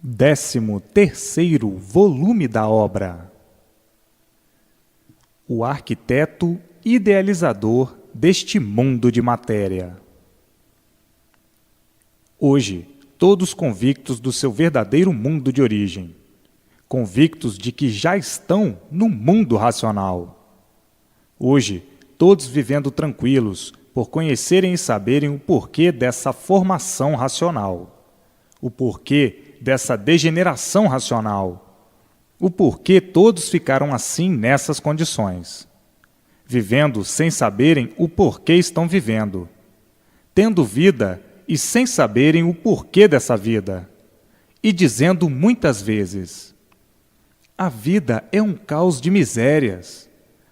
13º volume da obra. O arquiteto idealizador deste mundo de matéria. Hoje, todos convictos do seu verdadeiro mundo de origem, convictos de que já estão no mundo racional. Hoje, todos vivendo tranquilos, por conhecerem e saberem o porquê dessa formação racional, o porquê dessa degeneração racional, o porquê todos ficaram assim nessas condições, vivendo sem saberem o porquê estão vivendo, tendo vida e sem saberem o porquê dessa vida, e dizendo muitas vezes: a vida é um caos de misérias,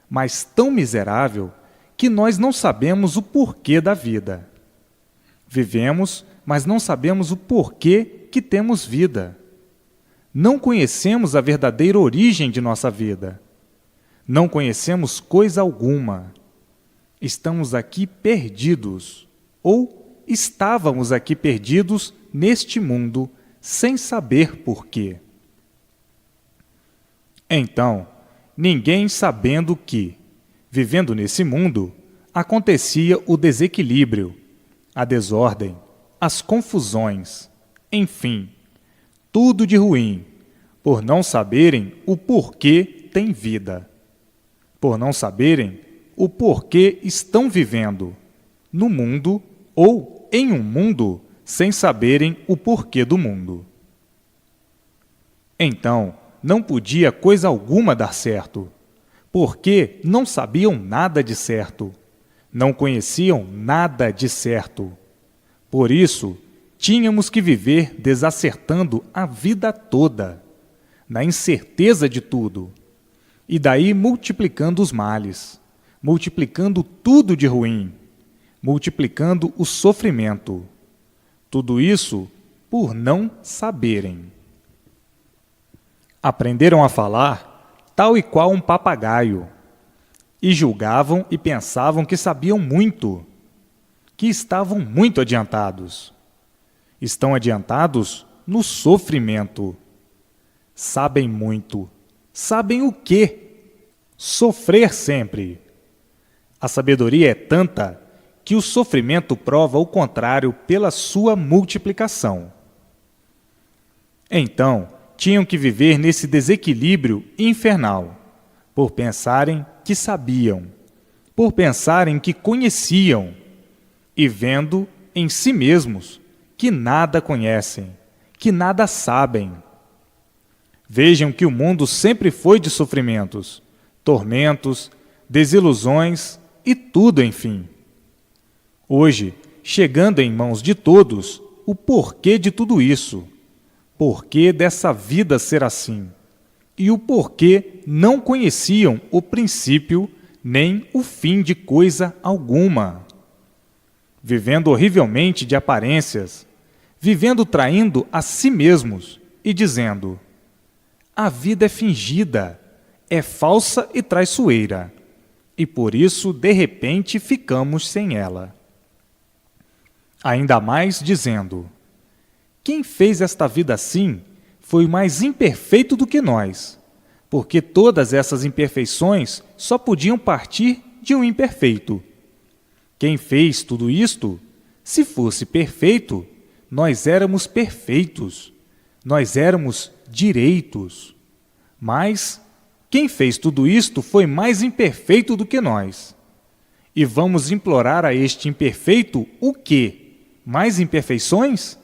mas tão miserável que nós não sabemos o porquê da vida. Vivemos, mas não sabemos o porquê que temos vida. Não conhecemos a verdadeira origem de nossa vida. Não conhecemos coisa alguma. Estamos aqui perdidos, ou estávamos aqui perdidos neste mundo, sem saber porquê. Então, ninguém sabendo que, vivendo nesse mundo, acontecia o desequilíbrio, a desordem, as confusões, enfim, tudo de ruim, por não saberem o porquê tem vida, por não saberem o porquê estão vivendo no mundo ou em um mundo sem saberem o porquê do mundo. Então, não podia coisa alguma dar certo, porque não sabiam nada de certo, não conheciam nada de certo. Por isso, tínhamos que viver desacertando a vida toda, na incerteza de tudo, e daí multiplicando os males, multiplicando tudo de ruim, multiplicando o sofrimento. Tudo isso por não saberem. Aprenderam a falar tal e qual um papagaio, e julgavam e pensavam que sabiam muito, que estavam muito adiantados. Estão adiantados no sofrimento. Sabem muito. Sabem o quê? Sofrer sempre. A sabedoria é tanta que o sofrimento prova o contrário pela sua multiplicação. Então, tinham que viver nesse desequilíbrio infernal, por pensarem que sabiam, por pensarem que conheciam, e vendo em si mesmos que nada conhecem, que nada sabem. Vejam que o mundo sempre foi de sofrimentos, tormentos, desilusões e tudo, enfim. Hoje, chegando em mãos de todos, o porquê de tudo isso, porquê dessa vida ser assim, e o porquê não conheciam o princípio nem o fim de coisa alguma. Vivendo horrivelmente de aparências, vivendo traindo a si mesmos e dizendo: a vida é fingida, é falsa e traiçoeira, e por isso, de repente, ficamos sem ela. Ainda mais dizendo: quem fez esta vida assim foi mais imperfeito do que nós, porque todas essas imperfeições só podiam partir de um imperfeito. Quem fez tudo isto, se fosse perfeito, nós éramos perfeitos, nós éramos direitos. Mas quem fez tudo isto foi mais imperfeito do que nós. E vamos implorar a este imperfeito o quê? Mais imperfeições?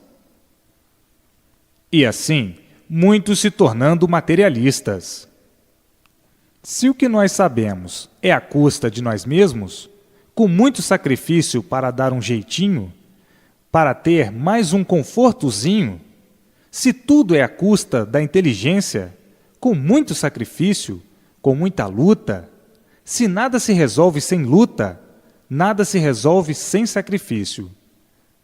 E assim, muitos se tornando materialistas. Se o que nós sabemos é à custa de nós mesmos, com muito sacrifício para dar um jeitinho, para ter mais um confortozinho, se tudo é à custa da inteligência, com muito sacrifício, com muita luta, se nada se resolve sem luta, nada se resolve sem sacrifício.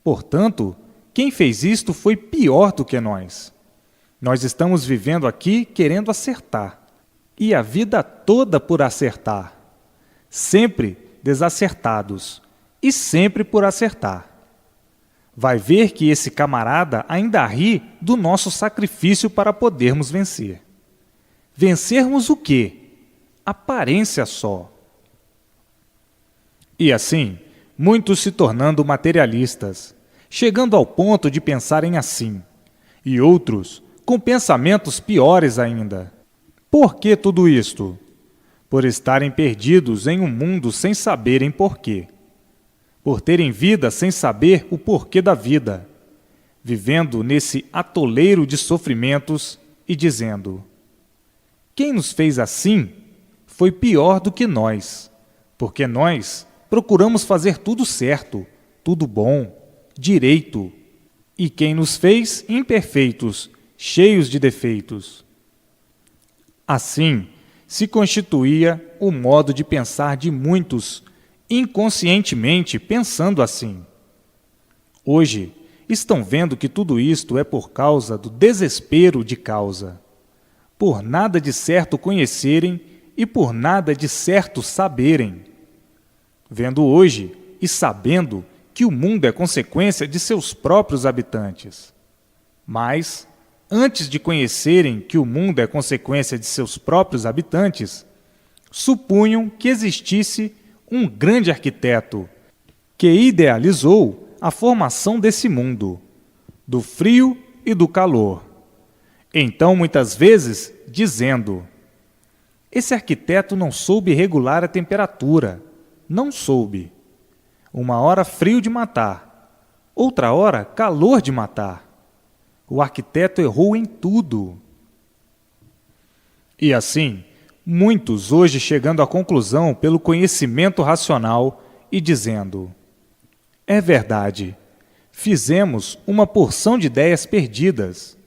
Portanto, quem fez isto foi pior do que nós. Nós estamos vivendo aqui querendo acertar, e a vida toda por acertar, sempre desacertados, e sempre por acertar. vai ver que esse camarada ainda ri do nosso sacrifício para podermos vencer. Vencermos o quê? Aparência só. E assim, muitos se tornando materialistas, chegando ao ponto de pensarem assim, e outros com pensamentos piores ainda. Por que tudo isto? Por estarem perdidos em um mundo sem saberem porquê. Por terem vida sem saber o porquê da vida, vivendo nesse atoleiro de sofrimentos e dizendo: quem nos fez assim foi pior do que nós, porque nós procuramos fazer tudo certo, tudo bom, direito, e quem nos fez imperfeitos, cheios de defeitos. Assim, se constituía o modo de pensar de muitos, inconscientemente pensando assim. Hoje, estão vendo que tudo isto é por causa do desespero de causa, por nada de certo conhecerem e por nada de certo saberem. Vendo hoje e sabendo que o mundo é consequência de seus próprios habitantes. Mas, antes de conhecerem que o mundo é consequência de seus próprios habitantes, supunham que existisse um grande arquiteto que idealizou a formação desse mundo, do frio e do calor. Então, muitas vezes, dizendo: esse arquiteto não soube regular a temperatura, não soube. Uma hora frio de matar, outra hora calor de matar. O arquiteto errou em tudo. E assim, muitos hoje chegando à conclusão pelo conhecimento racional e dizendo: é verdade, fizemos uma porção de ideias perdidas.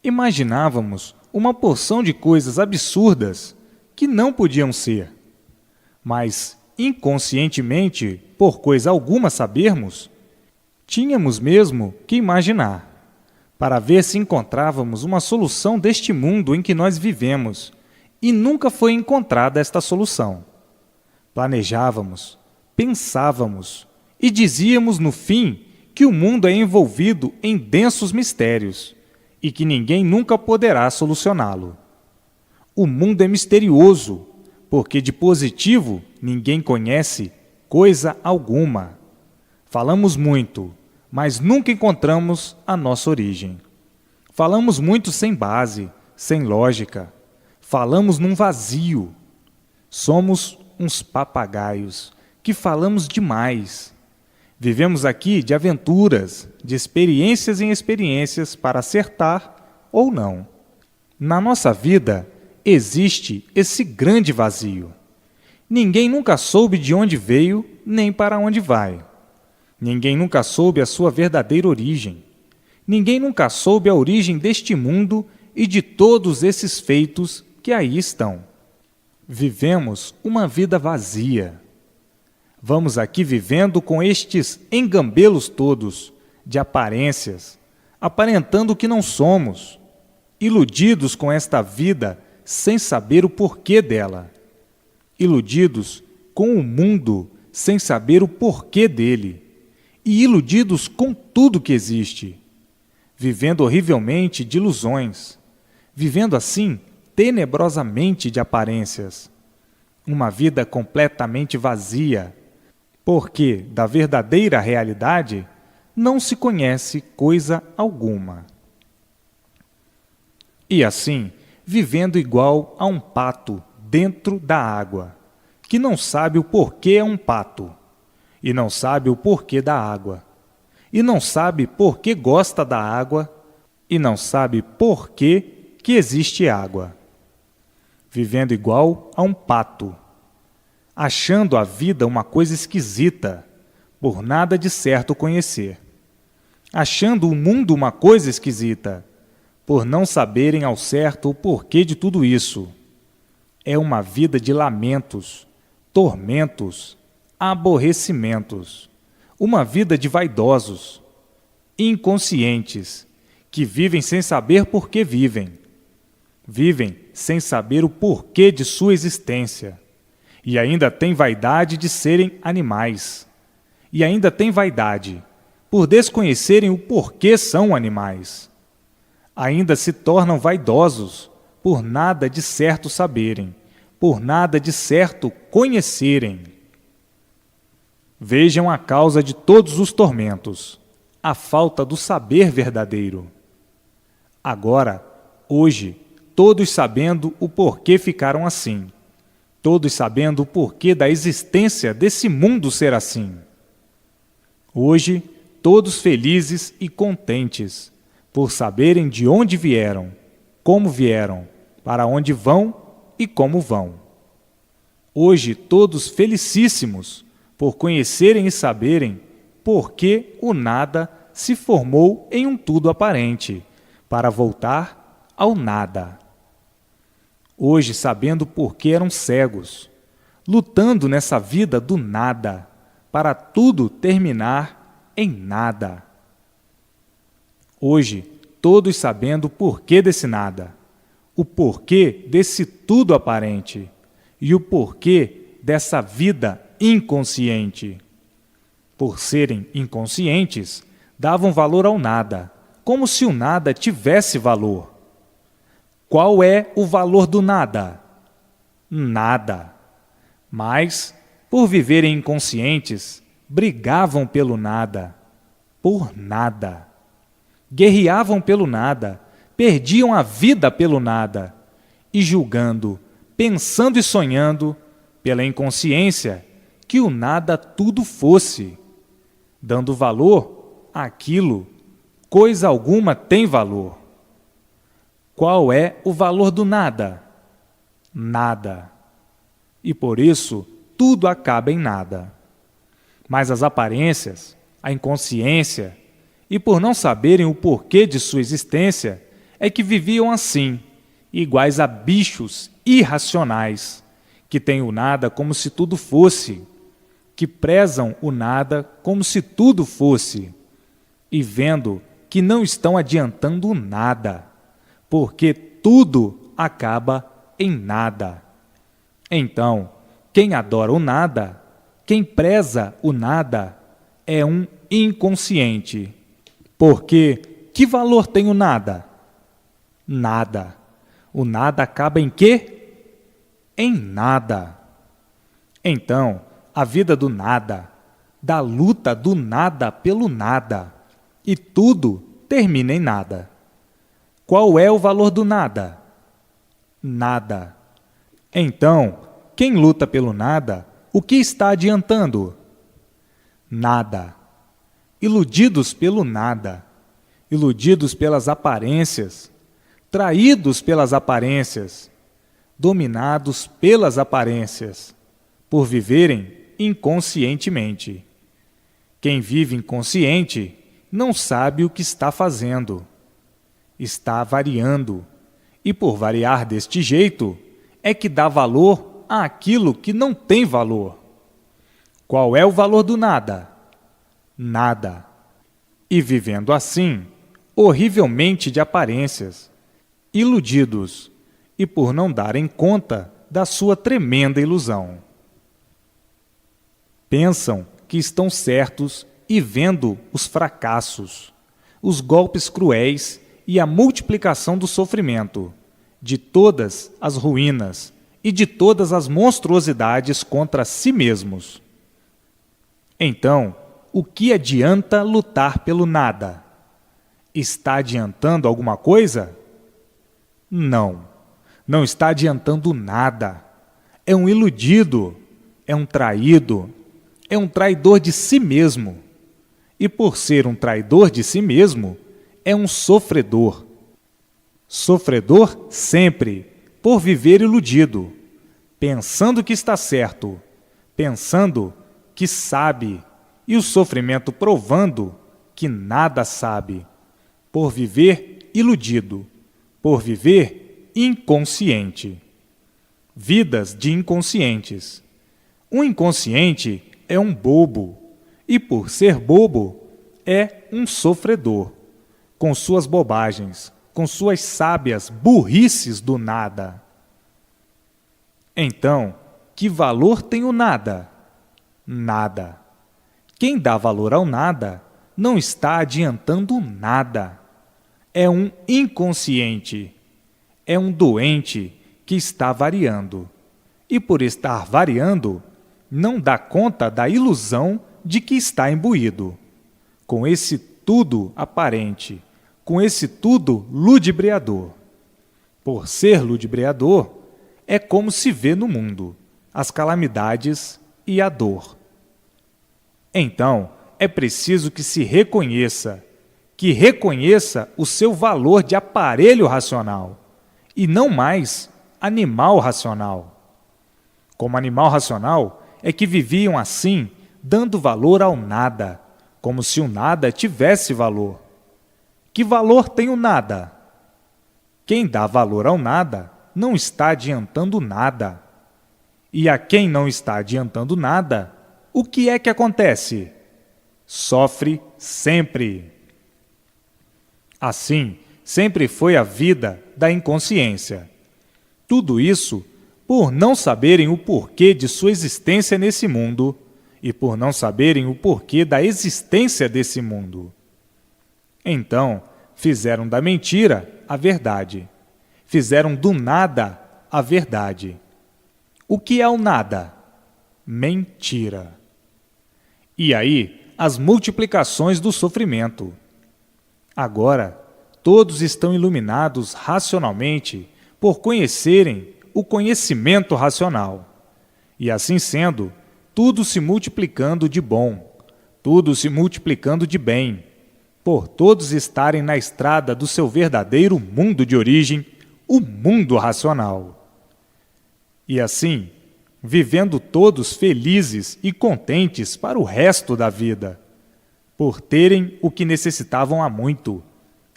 Imaginávamos uma porção de coisas absurdas que não podiam ser. Mas, inconscientemente, por coisa alguma sabermos, tínhamos mesmo que imaginar, para ver se encontrávamos uma solução deste mundo em que nós vivemos, e nunca foi encontrada esta solução. Planejávamos, pensávamos, e dizíamos no fim que o mundo é envolvido em densos mistérios, e que ninguém nunca poderá solucioná-lo. O mundo é misterioso, porque de positivo ninguém conhece coisa alguma. Falamos muito, mas nunca encontramos a nossa origem. Falamos muito sem base, sem lógica. Falamos num vazio. Somos uns papagaios que falamos demais. Vivemos aqui de aventuras, de experiências em experiências para acertar ou não. Na nossa vida existe esse grande vazio. Ninguém nunca soube de onde veio nem para onde vai. Ninguém nunca soube a sua verdadeira origem. Ninguém nunca soube a origem deste mundo e de todos esses feitos que aí estão. Vivemos uma vida vazia. Vamos aqui vivendo com estes engambelos todos, de aparências, aparentando que não somos, iludidos com esta vida sem saber o porquê dela, iludidos com o mundo sem saber o porquê dele, e iludidos com tudo que existe, vivendo horrivelmente de ilusões, vivendo assim tenebrosamente de aparências, uma vida completamente vazia, porque da verdadeira realidade não se conhece coisa alguma. E assim, vivendo igual a um pato dentro da água, que não sabe o porquê é um pato, e não sabe o porquê da água, e não sabe por que gosta da água, e não sabe por que existe água. Vivendo igual a um pato, achando a vida uma coisa esquisita, por nada de certo conhecer. Achando o mundo uma coisa esquisita, por não saberem ao certo o porquê de tudo isso. É uma vida de lamentos, tormentos, aborrecimentos. Uma vida de vaidosos, inconscientes, que vivem sem saber por que vivem. Vivem sem saber o porquê de sua existência. E ainda têm vaidade de serem animais. E ainda têm vaidade, por desconhecerem o porquê são animais. Ainda se tornam vaidosos, por nada de certo saberem, por nada de certo conhecerem. Vejam a causa de todos os tormentos, a falta do saber verdadeiro. Agora, hoje, todos sabendo o porquê ficaram assim, todos sabendo o porquê da existência desse mundo ser assim. Hoje, todos felizes e contentes, por saberem de onde vieram, como vieram, para onde vão e como vão. Hoje, todos felicíssimos, por conhecerem e saberem por que o nada se formou em um tudo aparente, para voltar ao nada. Hoje, sabendo por que eram cegos, lutando nessa vida do nada, para tudo terminar em nada. Hoje, todos sabendo o porquê desse nada, o porquê desse tudo aparente e o porquê dessa vida inconsciente. Por serem inconscientes, davam valor ao nada, como se o nada tivesse valor. Qual é o valor do nada? Nada. Mas, por viverem inconscientes, brigavam pelo nada, por nada. Guerreavam pelo nada, perdiam a vida pelo nada, e julgando, pensando e sonhando, pela inconsciência, que o nada tudo fosse, dando valor àquilo, coisa alguma tem valor. Qual é o valor do nada? Nada. E por isso, tudo acaba em nada. Mas as aparências, a inconsciência, e por não saberem o porquê de sua existência, é que viviam assim, iguais a bichos irracionais, que têm o nada como se tudo fosse, que prezam o nada como se tudo fosse, e vendo que não estão adiantando nada, porque tudo acaba em nada. Então, quem adora o nada, quem preza o nada, é um inconsciente. Porque que valor tem o nada? Nada. O nada acaba em quê? Em nada. Então, a vida do nada, da luta do nada pelo nada, e tudo termina em nada. Qual é o valor do nada? Nada. Então, quem luta pelo nada, o que está adiantando? Nada. Iludidos pelo nada, iludidos pelas aparências, traídos pelas aparências, dominados pelas aparências, por viverem inconscientemente. Quem vive inconsciente não sabe o que está fazendo. Está variando, e por variar deste jeito, é que dá valor àquilo que não tem valor. Qual é o valor do nada? Nada. E vivendo assim, horrivelmente de aparências, iludidos, e por não darem conta da sua tremenda ilusão. Pensam que estão certos e vendo os fracassos, os golpes cruéis e a multiplicação do sofrimento, de todas as ruínas e de todas as monstruosidades contra si mesmos. Então, o que adianta lutar pelo nada? Está adiantando alguma coisa? Não, não está adiantando nada. É um iludido, é um traído, é um traidor de si mesmo. E por ser um traidor de si mesmo, é um sofredor. Sofredor sempre, por viver iludido, pensando que está certo, pensando que sabe, e o sofrimento provando que nada sabe, por viver iludido, por viver inconsciente. Vidas de inconscientes. Um inconsciente é um bobo, e por ser bobo, é um sofredor, com suas bobagens, com suas sábias burrices do nada. Então, que valor tem o nada? Nada. Quem dá valor ao nada não está adiantando nada. É um inconsciente, é um doente que está variando. E por estar variando, não dá conta da ilusão de que está imbuído. Com esse tudo aparente, com esse tudo ludibriador. Por ser ludibriador, é como se vê no mundo as calamidades e a dor. Então, é preciso que se reconheça, que reconheça o seu valor de aparelho racional, e não mais animal racional. Como animal racional, é que viviam assim, dando valor ao nada, como se o nada tivesse valor. Que valor tem o nada? Quem dá valor ao nada não está adiantando nada. E a quem não está adiantando nada, o que é que acontece? Sofre sempre. Assim, sempre foi a vida da inconsciência. Tudo isso por não saberem o porquê de sua existência nesse mundo e por não saberem o porquê da existência desse mundo. Então, fizeram da mentira a verdade. Fizeram do nada a verdade. O que é o nada? Mentira. E aí, as multiplicações do sofrimento. Agora, todos estão iluminados racionalmente por conhecerem o conhecimento racional. E assim sendo, tudo se multiplicando de bom, tudo se multiplicando de bem, por todos estarem na estrada do seu verdadeiro mundo de origem, o mundo racional. E assim, vivendo todos felizes e contentes para o resto da vida, por terem o que necessitavam há muito,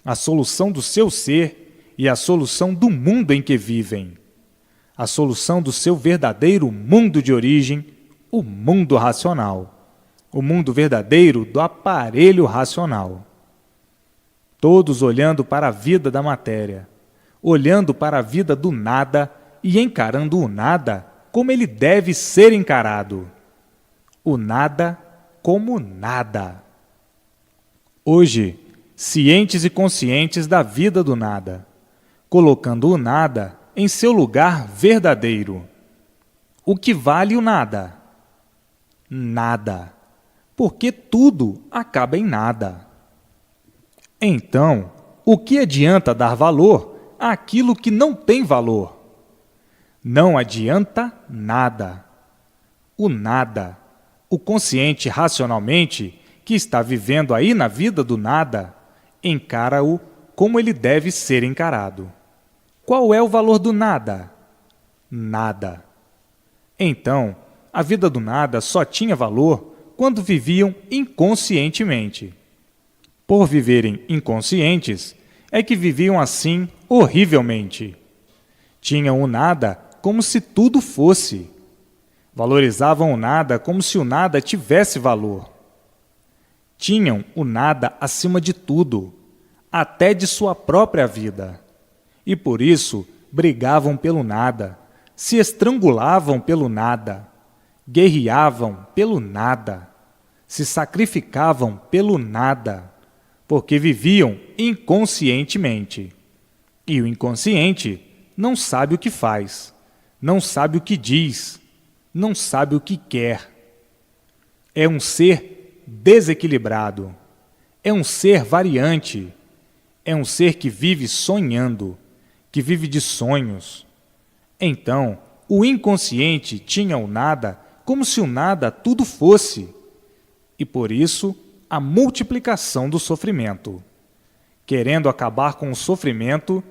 a solução do seu ser e a solução do mundo em que vivem, a solução do seu verdadeiro mundo de origem, o mundo racional, o mundo verdadeiro do aparelho racional. Todos olhando para a vida da matéria, olhando para a vida do nada e encarando o nada como ele deve ser encarado. O nada como nada. Hoje, cientes e conscientes da vida do nada, colocando o nada em seu lugar verdadeiro. O que vale o nada? Nada. Porque tudo acaba em nada. Então, o que adianta dar valor àquilo que não tem valor? Não adianta nada. O nada, o consciente racionalmente, que está vivendo aí na vida do nada, encara-o como ele deve ser encarado. Qual é o valor do nada? Nada. Então, a vida do nada só tinha valor quando viviam inconscientemente. Por viverem inconscientes, é que viviam assim horrivelmente. Tinham o nada como se tudo fosse. Valorizavam o nada como se o nada tivesse valor. Tinham o nada acima de tudo, até de sua própria vida. E por isso brigavam pelo nada, se estrangulavam pelo nada, guerreavam pelo nada, se sacrificavam pelo nada, porque viviam inconscientemente. E o inconsciente não sabe o que faz, não sabe o que diz, não sabe o que quer. É um ser desequilibrado, é um ser variante, é um ser que vive sonhando, que vive de sonhos. Então, o inconsciente tinha o nada como se o nada tudo fosse, e por isso a multiplicação do sofrimento, querendo acabar com o sofrimento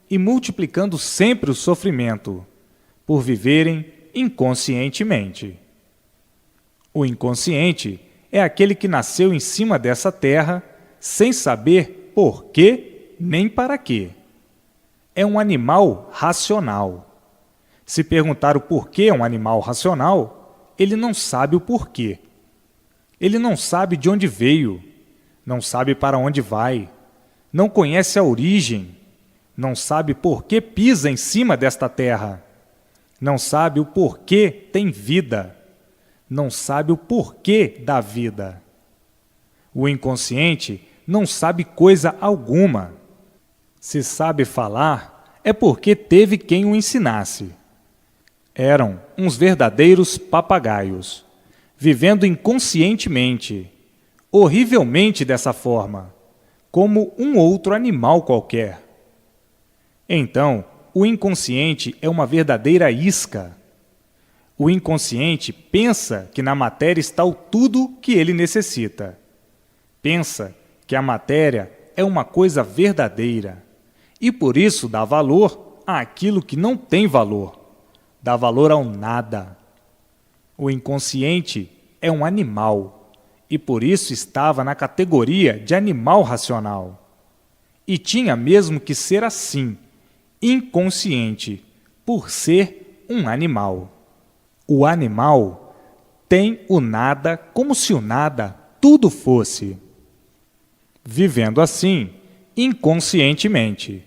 e multiplicando sempre o sofrimento, por viverem inconscientemente. O inconsciente é aquele que nasceu em cima dessa terra sem saber por quê nem para quê. É um animal racional. Se perguntar o porquê é um animal racional, ele não sabe o porquê. Ele não sabe de onde veio, não sabe para onde vai, não conhece a origem, não sabe por que pisa em cima desta terra, não sabe o porquê tem vida, não sabe o porquê da vida. O inconsciente não sabe coisa alguma. Se sabe falar, é porque teve quem o ensinasse. Eram uns verdadeiros papagaios, vivendo inconscientemente, horrivelmente dessa forma, como um outro animal qualquer. Então, o inconsciente é uma verdadeira isca. O inconsciente pensa que na matéria está o tudo que ele necessita. Pensa que a matéria é uma coisa verdadeira e por isso dá valor àquilo que não tem valor, dá valor ao nada. O inconsciente é um animal e por isso estava na categoria de animal racional. E tinha mesmo que ser assim, inconsciente, por ser um animal. O animal tem o nada como se o nada tudo fosse. Vivendo assim, inconscientemente,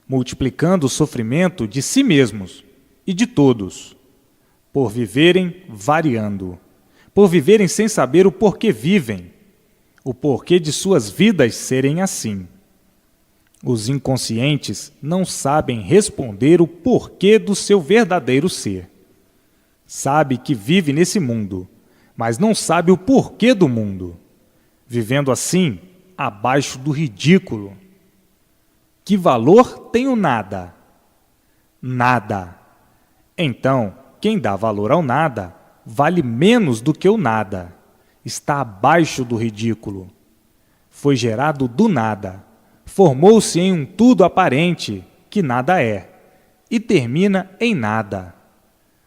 multiplicando o sofrimento de si mesmos e de todos, por viverem variando, por viverem sem saber o porquê vivem, o porquê de suas vidas serem assim. Os inconscientes não sabem responder o porquê do seu verdadeiro ser. Sabe que vive nesse mundo, mas não sabe o porquê do mundo. Vivendo assim, abaixo do ridículo. Que valor tem o nada? Nada. Então, quem dá valor ao nada vale menos do que o nada. Está abaixo do ridículo. Foi gerado do nada. Formou-se em um tudo aparente, que nada é, e termina em nada.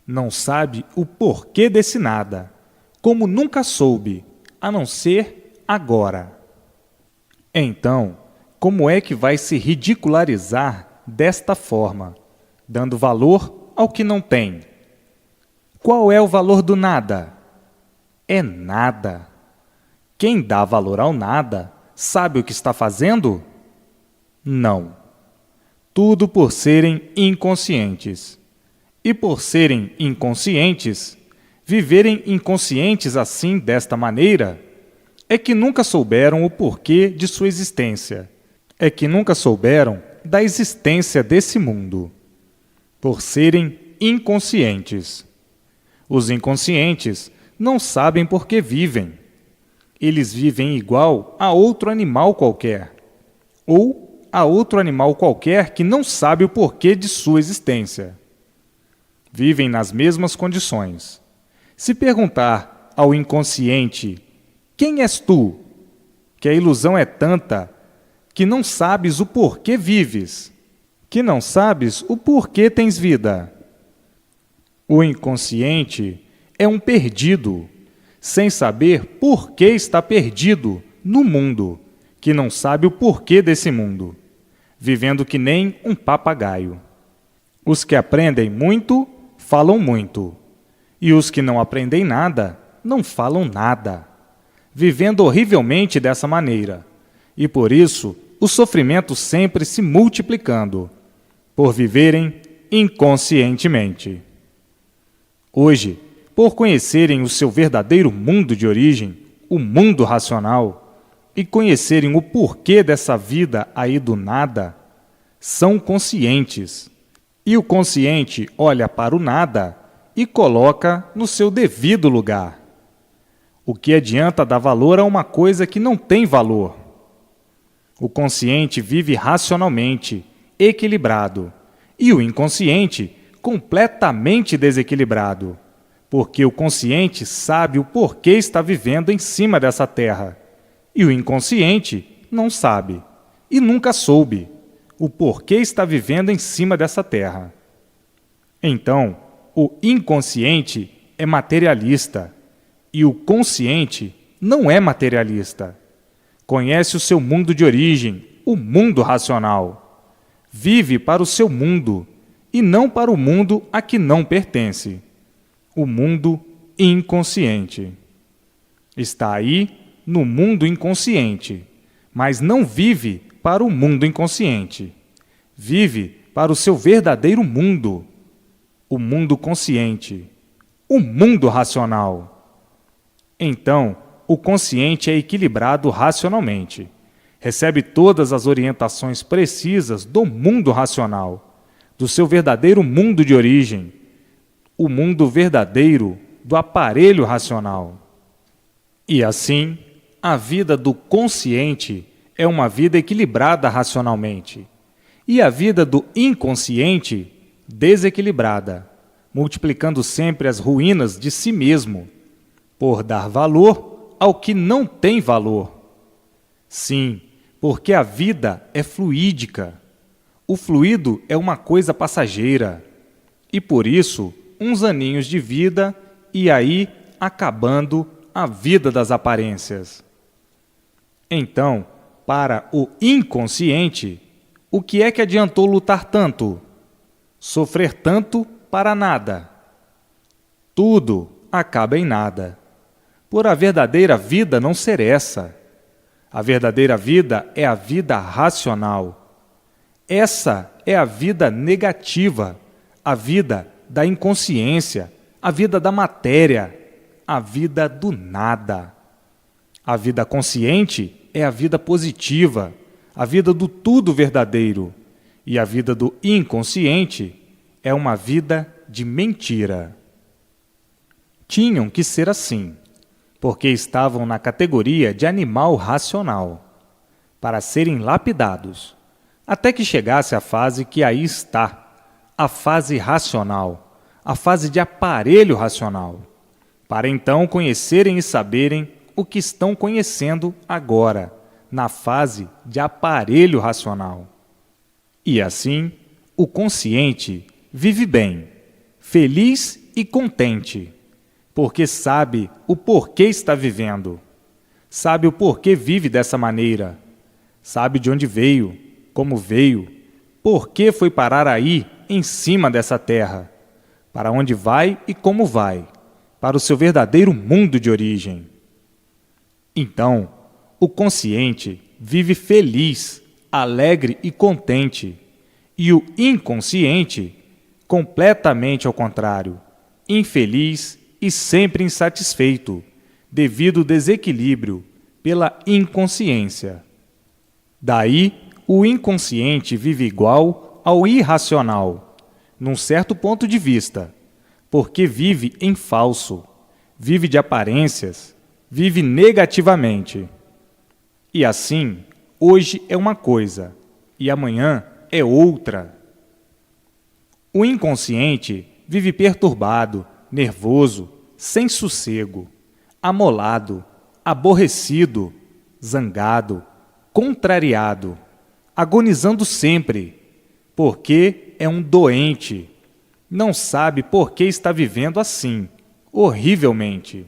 Não sabe o porquê desse nada, como nunca soube, a não ser agora. Então, como é que vai se ridicularizar desta forma, dando valor ao que não tem? Qual é o valor do nada? É nada. Quem dá valor ao nada sabe o que está fazendo? Não. Tudo por serem inconscientes. E por serem inconscientes, viverem inconscientes assim, desta maneira, é que nunca souberam o porquê de sua existência. É que nunca souberam da existência desse mundo. Por serem inconscientes. Os inconscientes não sabem por que vivem. Eles vivem igual a outro animal qualquer. Ou a outro animal qualquer que não sabe o porquê de sua existência. Vivem nas mesmas condições. Se perguntar ao inconsciente, quem és tu? Que a ilusão é tanta que não sabes o porquê vives, que não sabes o porquê tens vida. O inconsciente é um perdido, sem saber por que está perdido no mundo, que não sabe o porquê desse mundo, vivendo que nem um papagaio. Os que aprendem muito, falam muito, e os que não aprendem nada, não falam nada, vivendo horrivelmente dessa maneira, e por isso o sofrimento sempre se multiplicando, por viverem inconscientemente. Hoje, por conhecerem o seu verdadeiro mundo de origem, o mundo racional, e conhecerem o porquê dessa vida aí do nada, são conscientes. E o consciente olha para o nada e coloca no seu devido lugar. O que adianta dar valor a uma coisa que não tem valor? O consciente vive racionalmente, equilibrado, e o inconsciente completamente desequilibrado, porque o consciente sabe o porquê está vivendo em cima dessa terra, e o inconsciente não sabe, e nunca soube, o porquê está vivendo em cima dessa terra. Então, o inconsciente é materialista, e o consciente não é materialista. Conhece o seu mundo de origem, o mundo racional. Vive para o seu mundo, e não para o mundo a que não pertence. O mundo inconsciente. Está aí no mundo inconsciente, mas não vive para o mundo inconsciente. Vive para o seu verdadeiro mundo, o mundo consciente, o mundo racional. Então, o consciente é equilibrado racionalmente. Recebe todas as orientações precisas do mundo racional, do seu verdadeiro mundo de origem, o mundo verdadeiro do aparelho racional. E assim, a vida do consciente é uma vida equilibrada racionalmente, e a vida do inconsciente desequilibrada, multiplicando sempre as ruínas de si mesmo, por dar valor ao que não tem valor. Sim, porque a vida é fluídica. O fluido é uma coisa passageira, e por isso, uns aninhos de vida e aí acabando a vida das aparências. Então, para o inconsciente, o que é que adiantou lutar tanto? Sofrer tanto para nada? Tudo acaba em nada. Por a verdadeira vida não ser essa. A verdadeira vida é a vida racional. Essa é a vida negativa, a vida da inconsciência, a vida da matéria, a vida do nada. A vida consciente é a vida positiva, a vida do tudo verdadeiro. E a vida do inconsciente é uma vida de mentira. Tinham que ser assim, porque estavam na categoria de animal racional, para serem lapidados, até que chegasse a fase que aí está, a fase racional, a fase de aparelho racional, para então conhecerem e saberem o que estão conhecendo agora, na fase de aparelho racional. E assim, o consciente vive bem, feliz e contente, porque sabe o porquê está vivendo, sabe o porquê vive dessa maneira, sabe de onde veio, como veio, por que foi parar aí, em cima dessa terra, para onde vai e como vai, para o seu verdadeiro mundo de origem. Então, o consciente vive feliz, alegre e contente, e o inconsciente, completamente ao contrário, infeliz e sempre insatisfeito, devido ao desequilíbrio pela inconsciência. Daí, o inconsciente vive igual ao irracional, num certo ponto de vista, porque vive em falso, vive de aparências, vive negativamente. E assim, hoje é uma coisa e amanhã é outra. O inconsciente vive perturbado, nervoso, sem sossego, amolado, aborrecido, zangado, contrariado, agonizando sempre, porque é um doente, não sabe por que está vivendo assim, horrivelmente.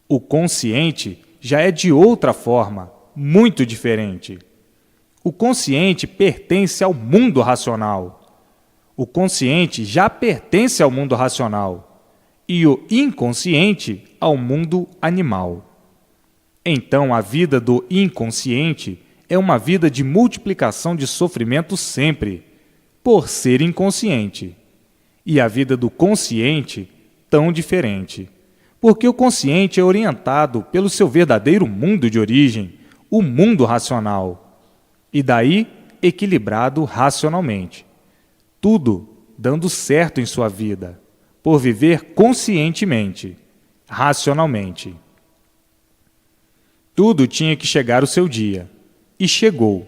O consciente já é de outra forma, muito diferente. O consciente pertence ao mundo racional. O consciente já pertence ao mundo racional e o inconsciente ao mundo animal. Então, a vida do inconsciente é uma vida de multiplicação de sofrimento sempre, por ser inconsciente. E a vida do consciente, tão diferente, porque o consciente é orientado pelo seu verdadeiro mundo de origem, o mundo racional, e daí equilibrado racionalmente. Tudo dando certo em sua vida, por viver conscientemente, racionalmente. Tudo tinha que chegar o seu dia, e chegou,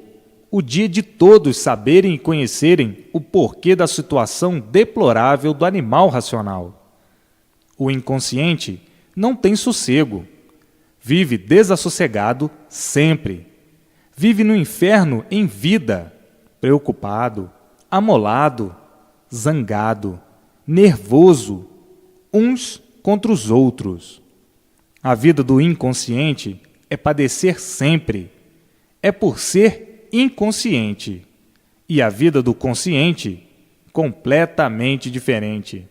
o dia de todos saberem e conhecerem o porquê da situação deplorável do animal racional. O inconsciente não tem sossego, vive desassossegado sempre, vive no inferno em vida, preocupado, amolado, zangado, nervoso, uns contra os outros. A vida do inconsciente é padecer sempre, é por ser inconsciente, e a vida do consciente, completamente diferente,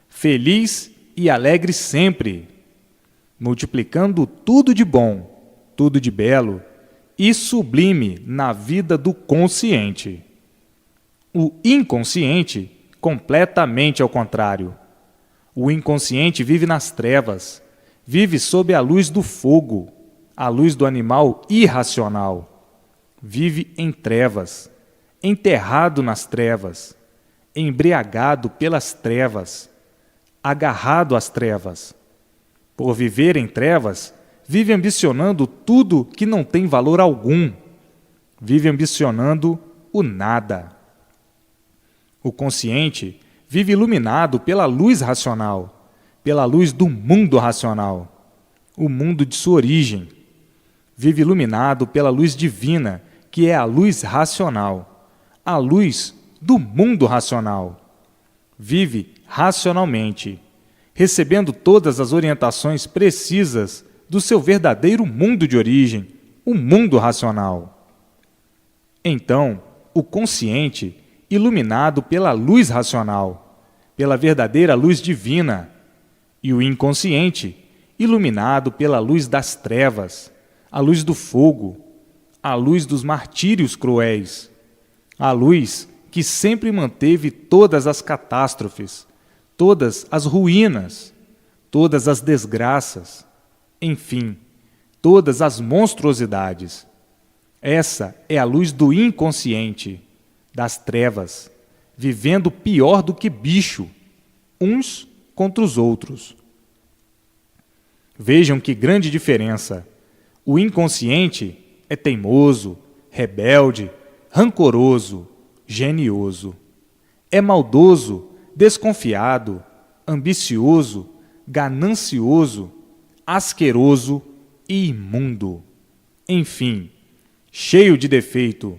feliz e alegre sempre, multiplicando tudo de bom, tudo de belo e sublime na vida do consciente. O inconsciente, completamente ao contrário. O inconsciente vive nas trevas, vive sob a luz do fogo, a luz do animal irracional. Vive em trevas, enterrado nas trevas, embriagado pelas trevas, agarrado às trevas. Por viver em trevas, vive ambicionando tudo que não tem valor algum. Vive ambicionando o nada. O consciente vive iluminado pela luz racional, pela luz do mundo racional, o mundo de sua origem. Vive iluminado pela luz divina, que é a luz racional, a luz do mundo racional. Vive racionalmente, recebendo todas as orientações precisas do seu verdadeiro mundo de origem, o mundo racional. Então, o consciente, iluminado pela luz racional, pela verdadeira luz divina, e o inconsciente, iluminado pela luz das trevas, a luz do fogo, a luz dos martírios cruéis, a luz que sempre manteve todas as catástrofes, todas as ruínas, todas as desgraças, enfim, todas as monstruosidades. Essa é a luz do inconsciente, das trevas, vivendo pior do que bicho, uns contra os outros. Vejam que grande diferença. O inconsciente é teimoso, rebelde, rancoroso, genioso. É maldoso, desconfiado, ambicioso, ganancioso, asqueroso e imundo. Enfim, cheio de defeito,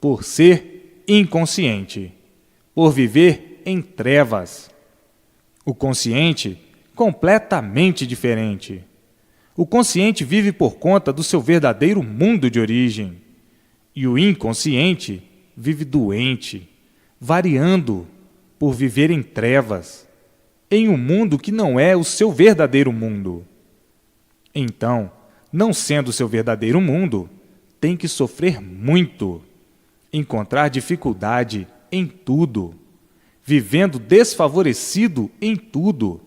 por ser inconsciente, por viver em trevas. O consciente, completamente diferente. O consciente vive por conta do seu verdadeiro mundo de origem. E o inconsciente vive doente, variando, por viver em trevas, em um mundo que não é o seu verdadeiro mundo. Então, não sendo seu verdadeiro mundo, tem que sofrer muito, encontrar dificuldade em tudo, vivendo desfavorecido em tudo,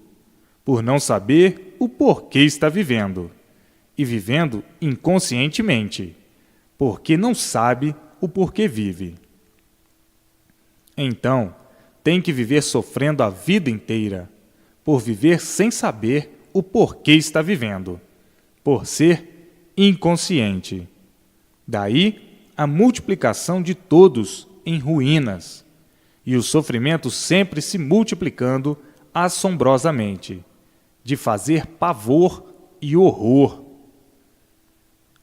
por não saber o porquê está vivendo, e vivendo inconscientemente, porque não sabe o porquê vive. Então, tem que viver sofrendo a vida inteira, por viver sem saber o porquê está vivendo, por ser inconsciente. Daí a multiplicação de todos em ruínas, e o sofrimento sempre se multiplicando assombrosamente, de fazer pavor e horror.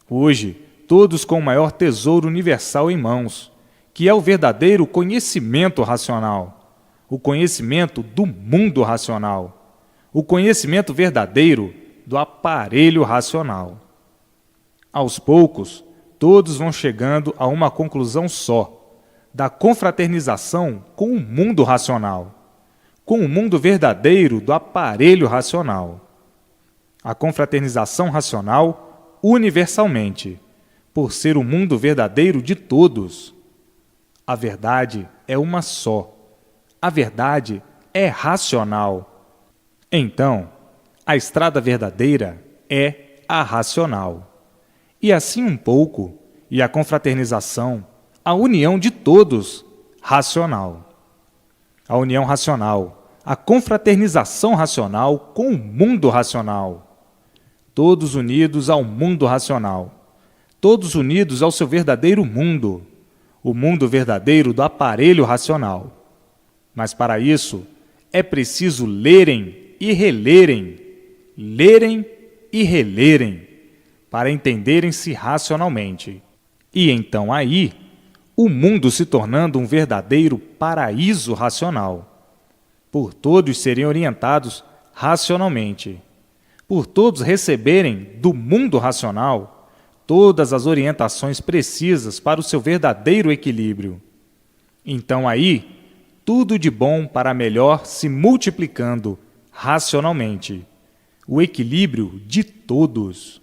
Hoje, todos com o maior tesouro universal em mãos, que é o verdadeiro conhecimento racional, o conhecimento do mundo racional, o conhecimento verdadeiro do aparelho racional. Aos poucos, todos vão chegando a uma conclusão só, da confraternização com o mundo racional, com o mundo verdadeiro do aparelho racional. A confraternização racional universalmente, por ser o mundo verdadeiro de todos. A verdade é uma só. A verdade é racional. Então, a estrada verdadeira é a racional. E assim um pouco, e a confraternização, a união de todos, racional. A união racional, a confraternização racional com o mundo racional. Todos unidos ao mundo racional. Todos unidos ao seu verdadeiro mundo, o mundo verdadeiro do aparelho racional. Mas para isso, é preciso lerem e relerem, para entenderem-se racionalmente. E então aí, o mundo se tornando um verdadeiro paraíso racional, por todos serem orientados racionalmente, por todos receberem do mundo racional todas as orientações precisas para o seu verdadeiro equilíbrio. Então aí, tudo de bom para melhor se multiplicando racionalmente, o equilíbrio de todos.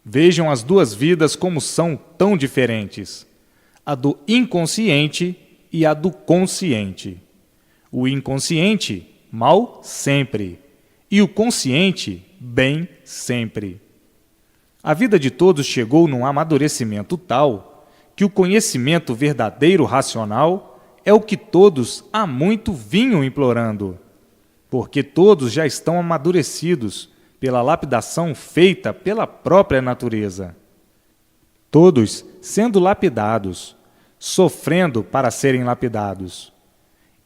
Vejam as duas vidas como são tão diferentes, a do inconsciente e a do consciente. O inconsciente, mal sempre, e o consciente, bem sempre. A vida de todos chegou num amadurecimento tal que o conhecimento verdadeiro racional é o que todos há muito vinham implorando, porque todos já estão amadurecidos pela lapidação feita pela própria natureza. Todos sendo lapidados, sofrendo para serem lapidados,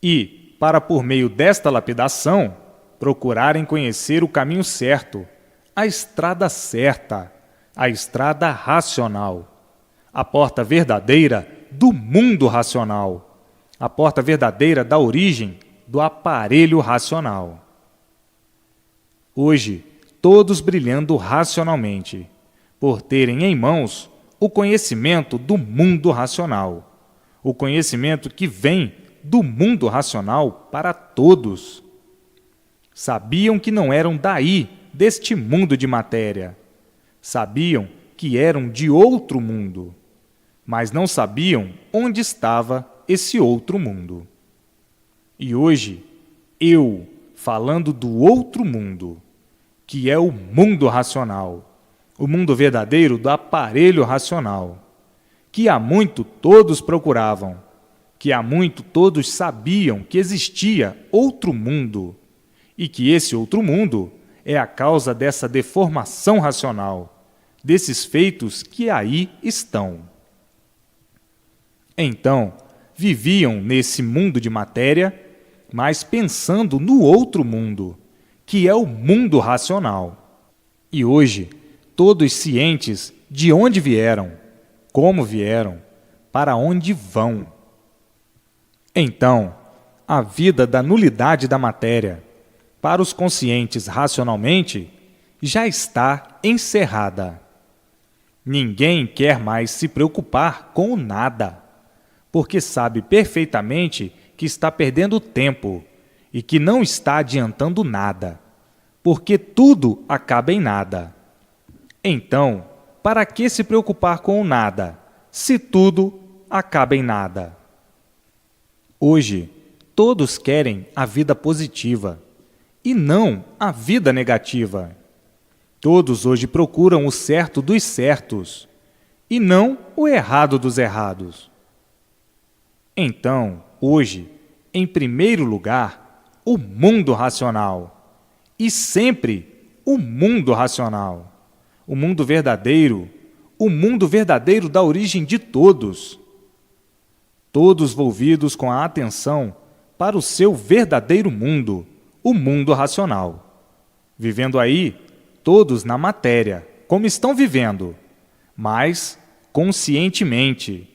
e, para por meio desta lapidação, procurarem conhecer o caminho certo, a estrada certa, a estrada racional, a porta verdadeira do mundo racional, a porta verdadeira da origem do aparelho racional. Hoje, todos brilhando racionalmente, por terem em mãos o conhecimento do mundo racional, o conhecimento que vem do mundo racional para todos. Sabiam que não eram daí, deste mundo de matéria. Sabiam que eram de outro mundo, mas não sabiam onde estava esse outro mundo. E hoje, eu, falando do outro mundo, que é o mundo racional, o mundo verdadeiro do aparelho racional, que há muito todos procuravam, que há muito todos sabiam que existia outro mundo, e que esse outro mundo é a causa dessa deformação racional, desses feitos que aí estão. Então, viviam nesse mundo de matéria, mas pensando no outro mundo, que é o mundo racional. E hoje, todos cientes de onde vieram, como vieram, para onde vão. Então, a vida da nulidade da matéria, para os conscientes racionalmente, já está encerrada. Ninguém quer mais se preocupar com o nada, porque sabe perfeitamente que está perdendo tempo e que não está adiantando nada, porque tudo acaba em nada. Então, para que se preocupar com o nada, se tudo acaba em nada? Hoje, todos querem a vida positiva e não a vida negativa. Todos hoje procuram o certo dos certos e não o errado dos errados. Então, hoje, em primeiro lugar, o mundo racional e sempre o mundo racional, o mundo verdadeiro da origem de todos. Todos volvidos com a atenção para o seu verdadeiro mundo, o mundo racional. Vivendo aí, todos na matéria, como estão vivendo, mas conscientemente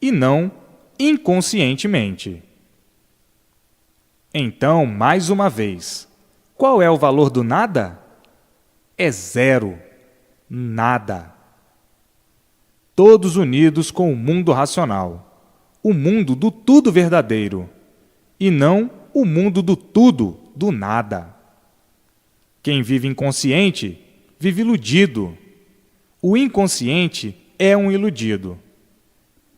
e não inconscientemente. Então, mais uma vez, qual é o valor do nada? É zero, nada. Todos unidos com o mundo racional, o mundo do tudo verdadeiro, e não o mundo do tudo, do nada. Quem vive inconsciente, vive iludido. O inconsciente é um iludido.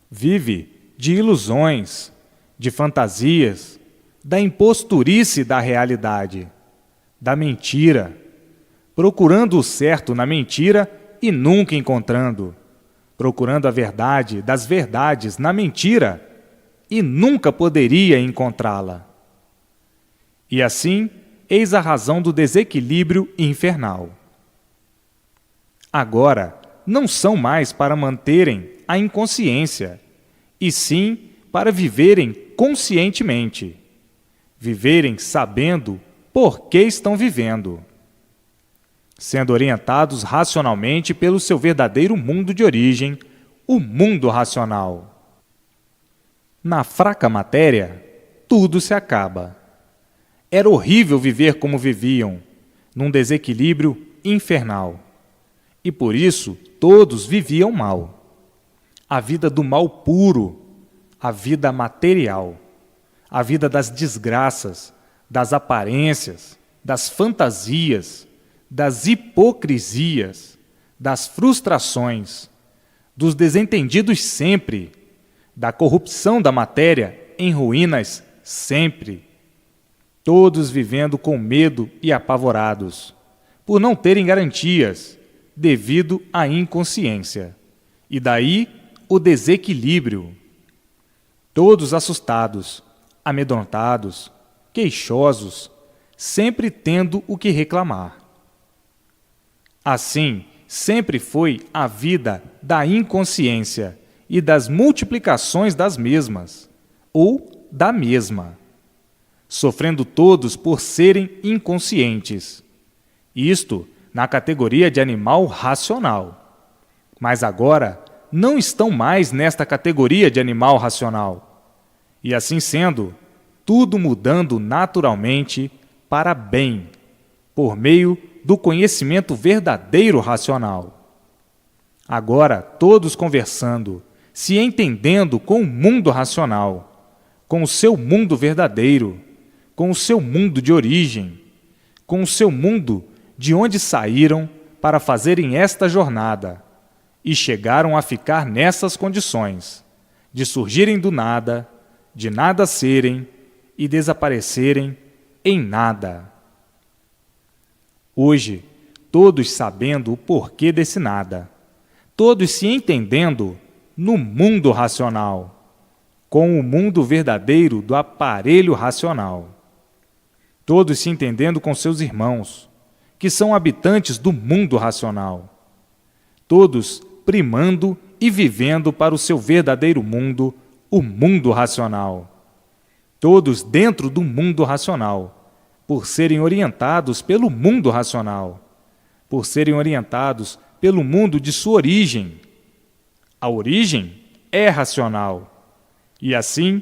Vive de ilusões, de fantasias, da imposturice da realidade, da mentira, procurando o certo na mentira e nunca encontrando, procurando a verdade das verdades na mentira e nunca poderia encontrá-la. E assim, eis a razão do desequilíbrio infernal. Agora, não são mais para manterem a inconsciência, e sim para viverem conscientemente, viverem sabendo por que estão vivendo, sendo orientados racionalmente pelo seu verdadeiro mundo de origem, o mundo racional. Na fraca matéria, tudo se acaba. Era horrível viver como viviam, num desequilíbrio infernal. E por isso, todos viviam mal. A vida do mal puro, a vida material, a vida das desgraças, das aparências, das fantasias, das hipocrisias, das frustrações, dos desentendidos sempre, da corrupção da matéria em ruínas sempre. todos vivendo com medo e apavorados, por não terem garantias, devido à inconsciência. E daí o desequilíbrio. Todos assustados, amedrontados, queixosos, sempre tendo o que reclamar. Assim, sempre foi a vida da inconsciência e das multiplicações das mesmas, ou da mesma, sofrendo todos por serem inconscientes. Isto na categoria de animal racional. Mas agora não estão mais nesta categoria de animal racional. E assim sendo, tudo mudando naturalmente para bem, por meio do conhecimento verdadeiro racional. Agora todos conversando, se entendendo com o mundo racional, com o seu mundo verdadeiro, com o seu mundo de origem, com o seu mundo de onde saíram para fazerem esta jornada, e chegaram a ficar nessas condições, de surgirem do nada, de nada serem e desaparecerem em nada. Hoje, todos sabendo o porquê desse nada, todos se entendendo no mundo racional, com o mundo verdadeiro do aparelho racional. Todos se entendendo com seus irmãos, que são habitantes do mundo racional. Todos primando e vivendo para o seu verdadeiro mundo, o mundo racional. Todos dentro do mundo racional, por serem orientados pelo mundo racional, por serem orientados pelo mundo de sua origem. A origem é racional. E assim,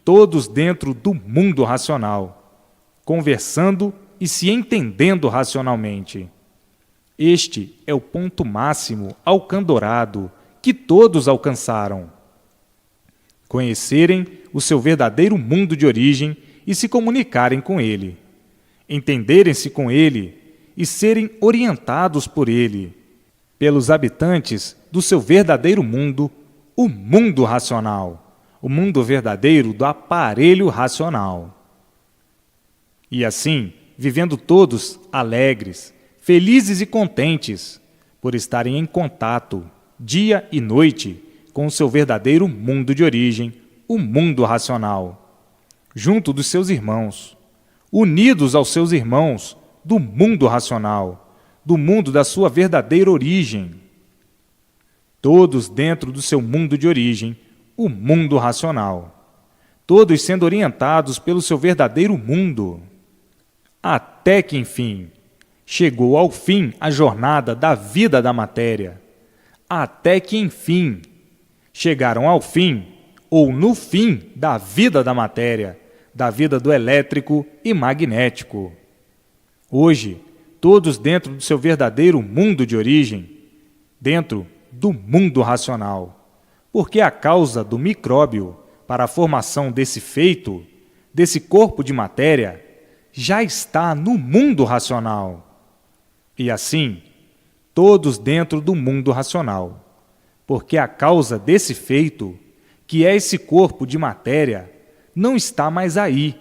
todos dentro do mundo racional, conversando e se entendendo racionalmente. Este é o ponto máximo alcandorado que todos alcançaram. Conhecerem o seu verdadeiro mundo de origem e se comunicarem com ele, entenderem-se com ele e serem orientados por ele, pelos habitantes do seu verdadeiro mundo, o mundo racional, o mundo verdadeiro do aparelho racional. E assim, vivendo todos alegres, felizes e contentes, por estarem em contato, dia e noite, com o seu verdadeiro mundo de origem, o mundo racional, junto dos seus irmãos, unidos aos seus irmãos do mundo racional, do mundo da sua verdadeira origem. Todos dentro do seu mundo de origem, o mundo racional, todos sendo orientados pelo seu verdadeiro mundo, até que, enfim, chegou ao fim a jornada da vida da matéria, até que, enfim, chegaram ao fim, ou no fim, da vida da matéria, da vida do elétrico e magnético. Hoje, todos dentro do seu verdadeiro mundo de origem, dentro do mundo racional, porque a causa do micróbio para a formação desse feito, desse corpo de matéria, já está no mundo racional. E assim, todos dentro do mundo racional, porque a causa desse feito, que é esse corpo de matéria, não está mais aí,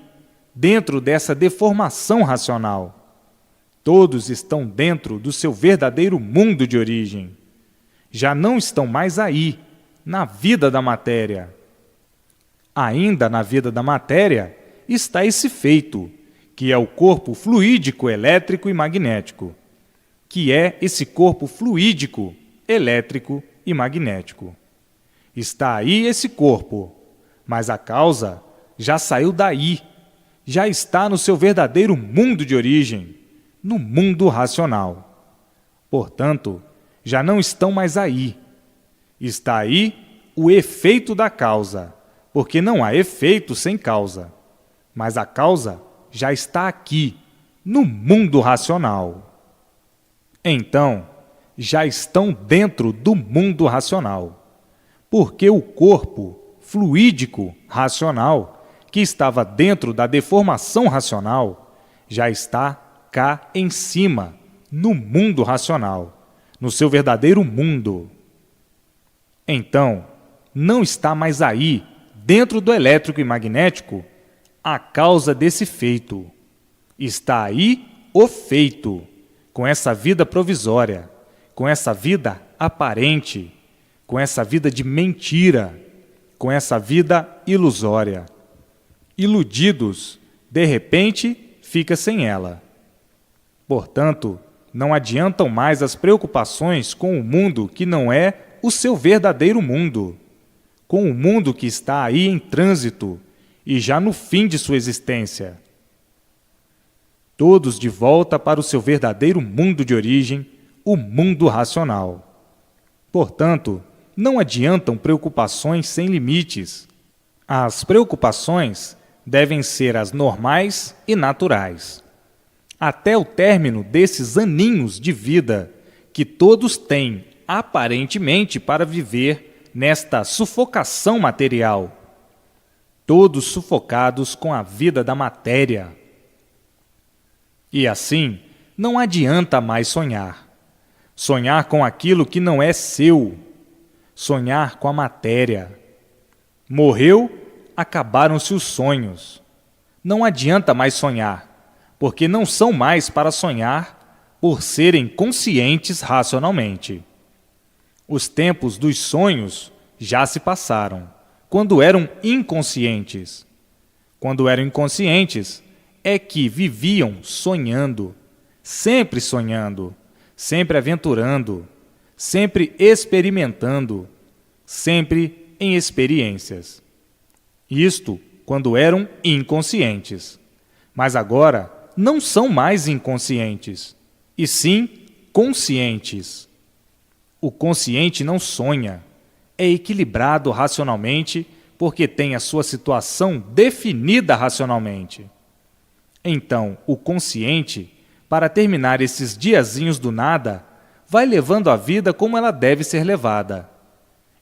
dentro dessa deformação racional. Todos estão dentro do seu verdadeiro mundo de origem. Já não estão mais aí, na vida da matéria. Ainda na vida da matéria está esse feito, que é o corpo fluídico, elétrico e magnético, que é esse corpo fluídico, elétrico e magnético. Está aí esse corpo, mas a causa já saiu daí, já está no seu verdadeiro mundo de origem, no mundo racional. Portanto, já não estão mais aí. Está aí o efeito da causa, porque não há efeito sem causa. Mas a causa já está aqui, no mundo racional. Então, já estão dentro do mundo racional, porque o corpo fluídico racional, que estava dentro da deformação racional, já está cá em cima, no mundo racional, no seu verdadeiro mundo. Então, não está mais aí, dentro do elétrico e magnético, a causa desse feito, Está aí o feito, com essa vida provisória, com essa vida aparente, com essa vida de mentira, com essa vida ilusória. Iludidos, de repente, fica sem ela. Portanto, não adiantam mais as preocupações com o mundo que não é o seu verdadeiro mundo, com o mundo que está aí em trânsito e já no fim de sua existência. Todos de volta para o seu verdadeiro mundo de origem, o mundo racional. Portanto, não adiantam preocupações sem limites. As preocupações devem ser as normais e naturais. Até o término desses aninhos de vida que todos têm aparentemente para viver nesta sufocação material. Todos sufocados com a vida da matéria. E assim, não adianta mais sonhar. Sonhar com aquilo que não é seu. Sonhar com a matéria. Morreu, acabaram-se os sonhos. Não adianta mais sonhar, porque não são mais para sonhar por serem conscientes racionalmente. Os tempos dos sonhos já se passaram, quando eram inconscientes. Quando eram inconscientes, é que viviam sonhando, sempre aventurando, sempre experimentando, sempre em experiências. Isto quando eram inconscientes. Mas agora não são mais inconscientes, e sim conscientes. O consciente não sonha, é equilibrado racionalmente porque tem a sua situação definida racionalmente. Então, o consciente, para terminar esses diazinhos do nada, vai levando a vida como ela deve ser levada,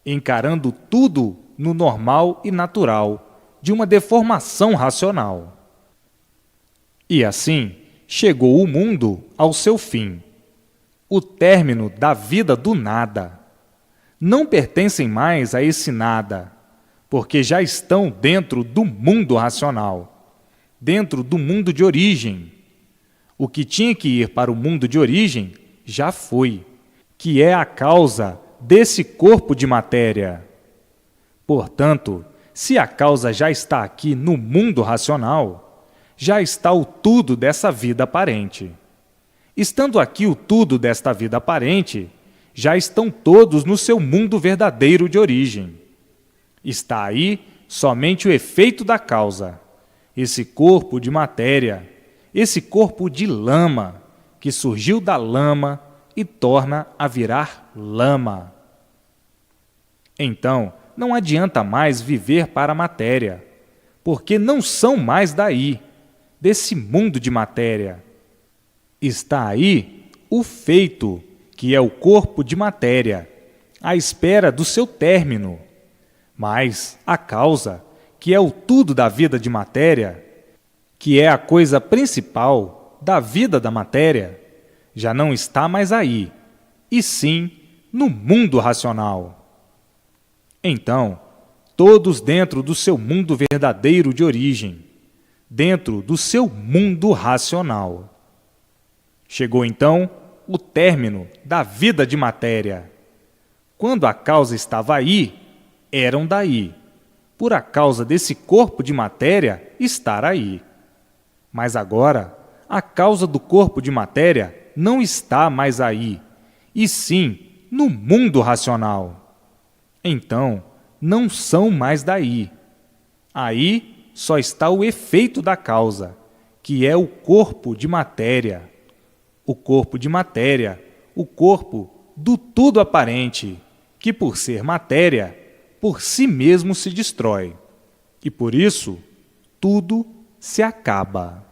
encarando tudo no normal e natural, de uma deformação racional. E assim, chegou o mundo ao seu fim, o término da vida do nada. Não pertencem mais a esse nada, porque já estão dentro do mundo racional, dentro do mundo de origem. O que tinha que ir para o mundo de origem já foi, que é a causa desse corpo de matéria. Portanto, se a causa já está aqui no mundo racional, já está o tudo dessa vida aparente. Estando aqui o tudo desta vida aparente, já estão todos no seu mundo verdadeiro de origem. Está aí somente o efeito da causa, esse corpo de matéria, esse corpo de lama, que surgiu da lama e torna a virar lama. Então, não adianta mais viver para a matéria, porque não são mais daí, desse mundo de matéria. Está aí o feito, que é o corpo de matéria, à espera do seu término. Mas a causa, que é o tudo da vida de matéria, que é a coisa principal da vida da matéria, já não está mais aí, e sim no mundo racional. Então, todos dentro do seu mundo verdadeiro de origem, dentro do seu mundo racional. Chegou então o término da vida de matéria. Quando a causa estava aí, eram daí, por a causa desse corpo de matéria estar aí. Mas agora, a causa do corpo de matéria não está mais aí, e sim no mundo racional. Então, não são mais daí. Aí só está o efeito da causa, que é o corpo de matéria. O corpo de matéria, o corpo do tudo aparente, que por ser matéria, por si mesmo se destrói. E por isso, tudo se acaba.